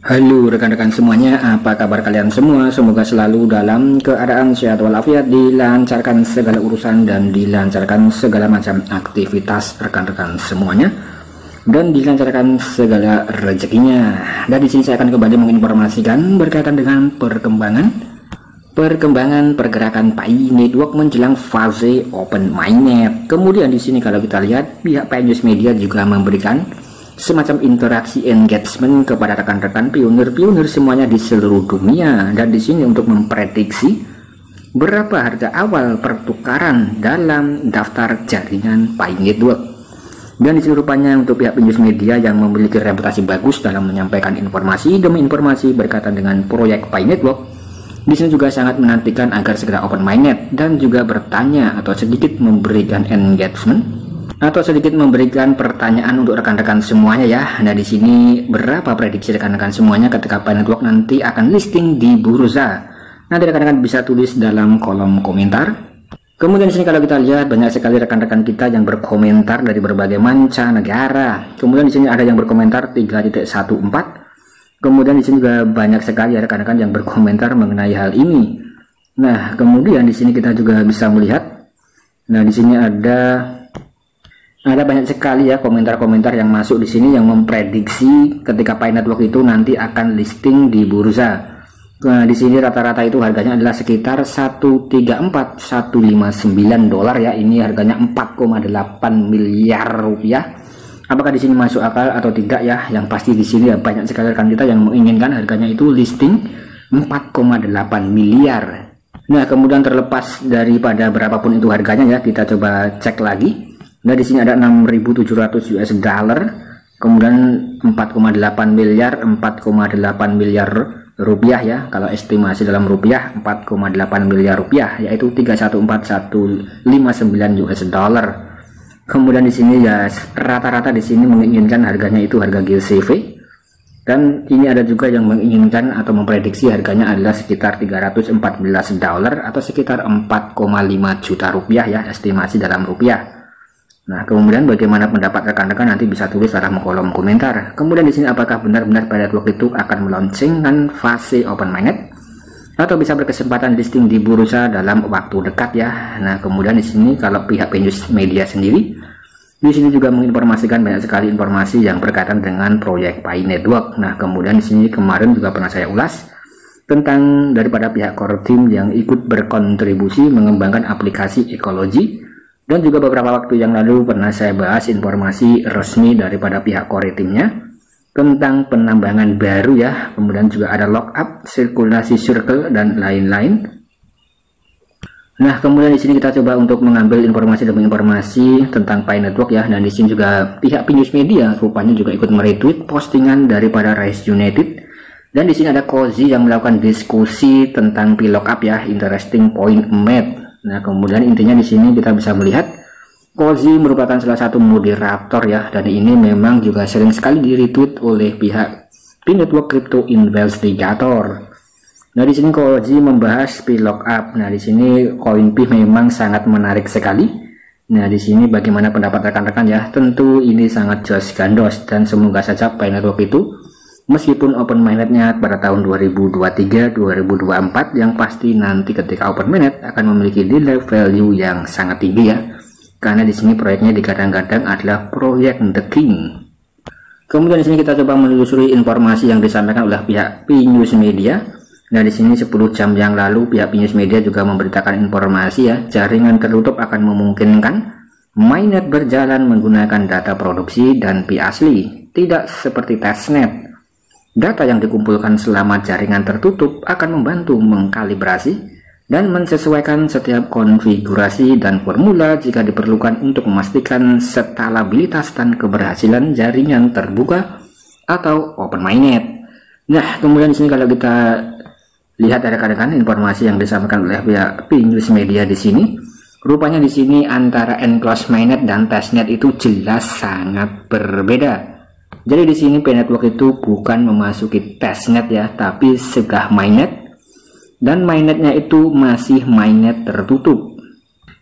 Halo rekan-rekan semuanya, apa kabar kalian semua? Semoga selalu dalam keadaan sehat walafiat, dilancarkan segala urusan dan dilancarkan segala macam aktivitas rekan-rekan semuanya, dan dilancarkan segala rezekinya. Dan di sini saya akan kembali menginformasikan berkaitan dengan perkembangan pergerakan PAI Network menjelang fase open mainnet. Kemudian di sini kalau kita lihat, pihak PAI News Media juga memberikan semacam interaksi engagement kepada rekan-rekan pionir-pionir semuanya di seluruh dunia, dan di sini untuk memprediksi berapa harga awal pertukaran dalam daftar jaringan PAI Network. Dan di sini rupanya untuk pihak News Media yang memiliki reputasi bagus dalam menyampaikan informasi demi informasi berkaitan dengan proyek PAI Network, di sini juga sangat menantikan agar segera open mainnet dan juga bertanya atau sedikit memberikan engagement atau sedikit memberikan pertanyaan untuk rekan-rekan semuanya ya. Nah, di sini berapa prediksi rekan-rekan semuanya ketika PAI Network nanti akan listing di bursa? Nanti rekan-rekan bisa tulis dalam kolom komentar. Kemudian di sini kalau kita lihat, banyak sekali rekan-rekan kita yang berkomentar dari berbagai mancanegara. Kemudian di sini ada yang berkomentar 3.14. Kemudian di sini juga banyak sekali ya rekan-rekan yang berkomentar mengenai hal ini. Nah, kemudian di sini kita juga bisa melihat, nah di sini ada banyak sekali ya komentar-komentar yang masuk di sini yang memprediksi ketika PAI Network itu nanti akan listing di bursa. Nah, di sini rata-rata itu harganya adalah sekitar 134.159 dolar ya. Ini harganya 4,8 miliar rupiah. Apakah di sini masuk akal atau tidak ya? Yang pasti di sini ya banyak sekali rekan kita yang menginginkan harganya itu listing 4,8 miliar. Nah, kemudian terlepas daripada berapapun itu harganya ya, kita coba cek lagi. Nah, di sini ada 6.700 US dollar, kemudian 4,8 miliar rupiah ya. Kalau estimasi dalam rupiah 4,8 miliar rupiah, yaitu 314.159 US dollar. Kemudian di sini ya rata-rata di sini menginginkan harganya itu harga GCV, dan ini ada juga yang menginginkan atau memprediksi harganya adalah sekitar 314 dolar atau sekitar 4,5 juta rupiah ya, estimasi dalam rupiah. Nah, kemudian bagaimana pendapat rekan-rekan nanti bisa tulis dalam kolom komentar. Kemudian di sini apakah benar-benar PAI Network itu akan melaunchingkan fase open mainnet atau bisa berkesempatan listing di bursa dalam waktu dekat ya. Nah, kemudian di sini kalau pihak News Media sendiri di sini juga menginformasikan banyak sekali informasi yang berkaitan dengan proyek PAI Network. Nah, kemudian di sini kemarin juga pernah saya ulas tentang daripada pihak core team yang ikut berkontribusi mengembangkan aplikasi ekologi. Dan juga beberapa waktu yang lalu pernah saya bahas informasi resmi daripada pihak core teamnya tentang penambangan baru ya. Kemudian juga ada lockup, sirkulasi circle dan lain-lain. Nah, kemudian di sini kita coba untuk mengambil informasi demi informasi tentang PAI Network ya. Dan di sini juga pihak News Media rupanya juga ikut meretweet postingan daripada Rise United. Dan di sini ada Cozy yang melakukan diskusi tentang P-lockup ya, interesting point made. Nah, kemudian intinya di sini kita bisa melihat Cozy merupakan salah satu moderator ya, dan ini memang juga sering sekali di-retweet oleh pihak PAI Network Crypto Investigator. Nah, di sini Cozy membahas P-lockup. Nah, di sini koin P memang sangat menarik sekali. Nah, di sini bagaimana pendapat rekan-rekan ya? Tentu ini sangat jos gandos, dan semoga saja PAI Network itu meskipun open mainnetnya pada tahun 2023-2024, yang pasti nanti ketika open mainnet akan memiliki nilai value yang sangat tinggi ya, karena di sini proyeknya digadang-gadang adalah proyek The King. Kemudian di sini kita coba menelusuri informasi yang disampaikan oleh pihak PAI News Media. Nah, di sini 10 jam yang lalu pihak PAI News Media juga memberitakan informasi ya, jaringan tertutup akan memungkinkan mainnet berjalan menggunakan data produksi dan Pi asli, tidak seperti testnet. Data yang dikumpulkan selama jaringan tertutup akan membantu mengkalibrasi dan mensesuaikan setiap konfigurasi dan formula jika diperlukan untuk memastikan stabilitas dan keberhasilan jaringan terbuka atau open mainnet. Nah, kemudian di sini kalau kita lihat rekan-rekan informasi yang disampaikan oleh pihak PAI News Media di sini, rupanya di sini antara enclosed mainnet dan testnet itu jelas sangat berbeda. Jadi di sini PAI Network itu bukan memasuki testnet ya, tapi sudah mainnet, dan mainnetnya itu masih mainnet tertutup.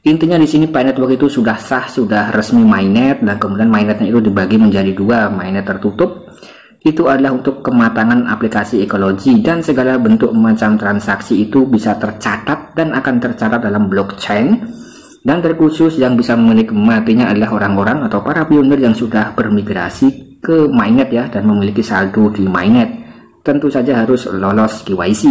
Intinya di sini PAI Network itu sudah sah, sudah resmi mainnet, dan kemudian mainnetnya itu dibagi menjadi dua, mainnet tertutup itu adalah untuk kematangan aplikasi ekologi, dan segala bentuk macam transaksi itu bisa tercatat dan akan tercatat dalam blockchain. Dan terkhusus yang bisa menikmatinya adalah orang-orang atau para pionir yang sudah bermigrasi ke mainnet ya, dan memiliki saldo di mainnet. Tentu saja harus lolos KYC.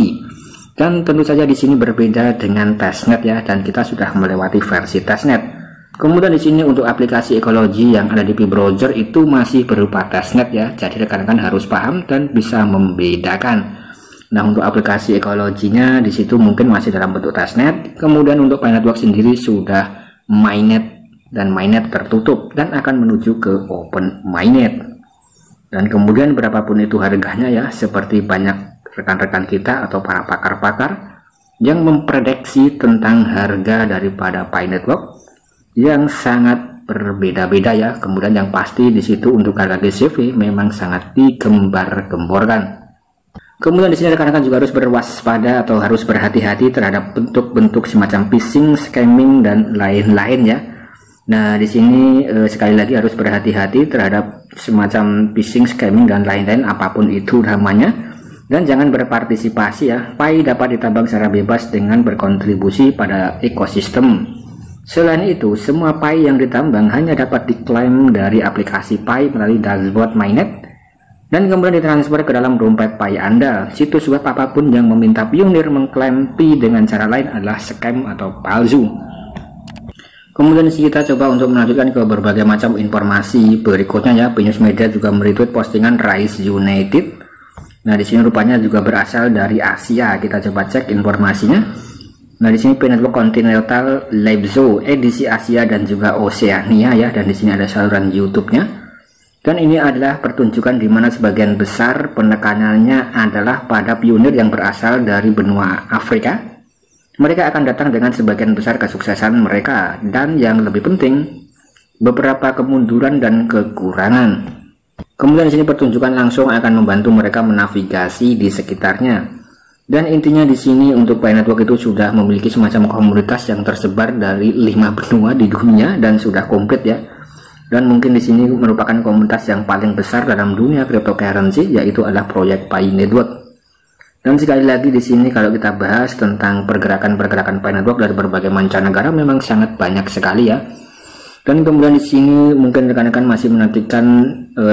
Dan tentu saja di sini berbeda dengan testnet ya, dan kita sudah melewati versi testnet. Kemudian di sini untuk aplikasi ekologi yang ada di P-Browser itu masih berupa testnet ya, jadi rekan-rekan harus paham dan bisa membedakan. Nah, untuk aplikasi ekologinya di situ mungkin masih dalam bentuk testnet. Kemudian untuk Pi Network sendiri sudah mainnet, dan mainnet tertutup dan akan menuju ke open mainnet. Dan kemudian berapapun itu harganya ya, seperti banyak rekan-rekan kita atau para pakar-pakar yang memprediksi tentang harga daripada Pi Network yang sangat berbeda-beda ya. Kemudian yang pasti di situ untuk harga GCV memang sangat digembar-gemborkan. Kemudian di sini rekan-rekan juga harus berwaspada atau harus berhati-hati terhadap bentuk-bentuk semacam phishing, scamming dan lain-lain ya. Nah, di sini sekali lagi harus berhati-hati terhadap semacam phishing, scamming dan lain-lain apapun itu namanya. Dan jangan berpartisipasi ya. Pi dapat ditambang secara bebas dengan berkontribusi pada ekosistem. Selain itu, semua Pi yang ditambang hanya dapat diklaim dari aplikasi Pi melalui dashboard mainnet dan kemudian ditransfer ke dalam dompet Pi Anda. Situs web apapun yang meminta pionir mengklaim Pi dengan cara lain adalah scam atau palsu. Kemudian kita coba untuk melanjutkan ke berbagai macam informasi berikutnya ya. P-News Media juga meretweet postingan Rise United. Nah, di sini rupanya juga berasal dari Asia. Kita coba cek informasinya. Nah, di sini Pi Network Continental Live Show edisi Asia dan juga Oceania ya, dan di sini ada saluran YouTube-nya. Dan ini adalah pertunjukan di mana sebagian besar penekanannya adalah pada pionir yang berasal dari benua Afrika. Mereka akan datang dengan sebagian besar kesuksesan mereka dan yang lebih penting beberapa kemunduran dan kekurangan. Kemudian di sini pertunjukan langsung akan membantu mereka menavigasi di sekitarnya. Dan intinya di sini untuk Pi Network itu sudah memiliki semacam komunitas yang tersebar dari 5 benua di dunia dan sudah komplit ya. Dan mungkin di sini merupakan komunitas yang paling besar dalam dunia cryptocurrency, yaitu adalah proyek Pi Network. Dan sekali lagi di sini kalau kita bahas tentang pergerakan-pergerakan Pi Network dari berbagai mancanegara memang sangat banyak sekali ya. Dan kemudian di sini mungkin rekan-rekan masih menantikan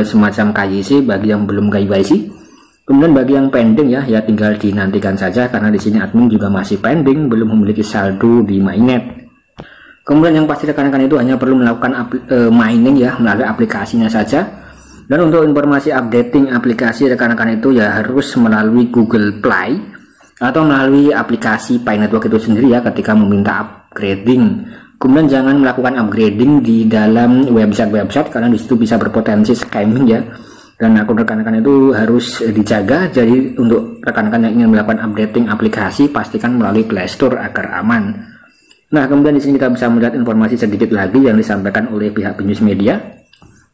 semacam KYC bagi yang belum KYC. Kemudian bagi yang pending ya tinggal dinantikan saja, karena di sini admin juga masih pending, belum memiliki saldo di mainnet. Kemudian yang pasti rekan-rekan itu hanya perlu melakukan mining ya melalui aplikasinya saja. Dan untuk informasi updating aplikasi rekan-rekan itu ya harus melalui Google Play atau melalui aplikasi Pi Network itu sendiri ya ketika meminta upgrading. Kemudian jangan melakukan upgrading di dalam website karena disitu bisa berpotensi scamming ya. Dan akun rekan-rekan itu harus dijaga. Jadi untuk rekan-rekan yang ingin melakukan updating aplikasi pastikan melalui Play Store agar aman. Nah, kemudian di sini kita bisa melihat informasi sedikit lagi yang disampaikan oleh pihak P-News Media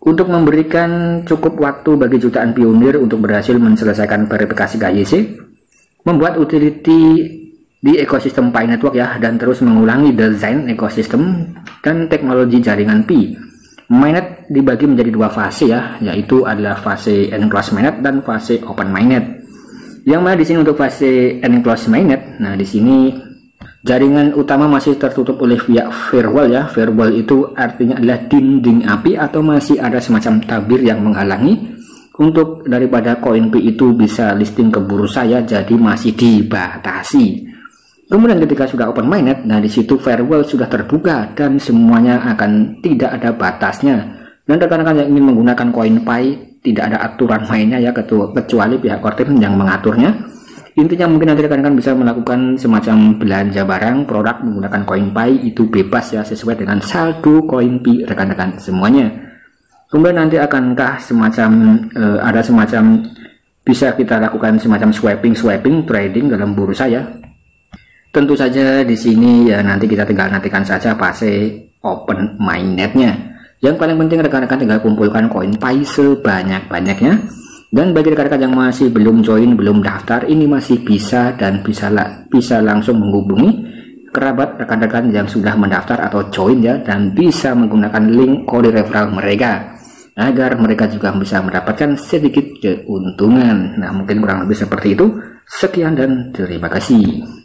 untuk memberikan cukup waktu bagi jutaan pionir untuk berhasil menyelesaikan verifikasi KYC, membuat utility di ekosistem Pi Network ya, dan terus mengulangi desain ekosistem dan teknologi jaringan Pi. Mainnet dibagi menjadi 2 fase ya, yaitu adalah fase enclosed mainnet dan fase open mainnet. Yang mana di sini untuk fase enclosed mainnet, nah di sini jaringan utama masih tertutup oleh via firewall ya. Firewall itu artinya adalah dinding api atau masih ada semacam tabir yang menghalangi untuk daripada koin Pi itu bisa listing ke bursa ya, jadi masih dibatasi. Kemudian ketika sudah open mainnet, nah di situ firewall sudah terbuka dan semuanya akan tidak ada batasnya. Dan rekan-rekan yang ingin menggunakan koin Pi tidak ada aturan mainnya ya, kecuali pihak core team yang mengaturnya. Intinya mungkin nanti rekan-rekan bisa melakukan semacam belanja barang produk menggunakan koin Pi itu bebas ya, sesuai dengan saldo koin Pi rekan-rekan semuanya. Kemudian nanti akankah semacam ada semacam bisa kita lakukan semacam swapping trading dalam bursa ya? Tentu saja di sini ya nanti kita tinggal nantikan saja fase open mainnetnya. Yang paling penting rekan-rekan tinggal kumpulkan koin Pi sebanyak-banyaknya. Dan bagi rekan-rekan yang masih belum join, belum daftar, ini masih bisa dan bisa langsung menghubungi kerabat rekan-rekan yang sudah mendaftar atau join ya, dan bisa menggunakan link kode referral mereka. agar mereka juga bisa mendapatkan sedikit keuntungan. Nah, mungkin kurang lebih seperti itu. Sekian dan terima kasih.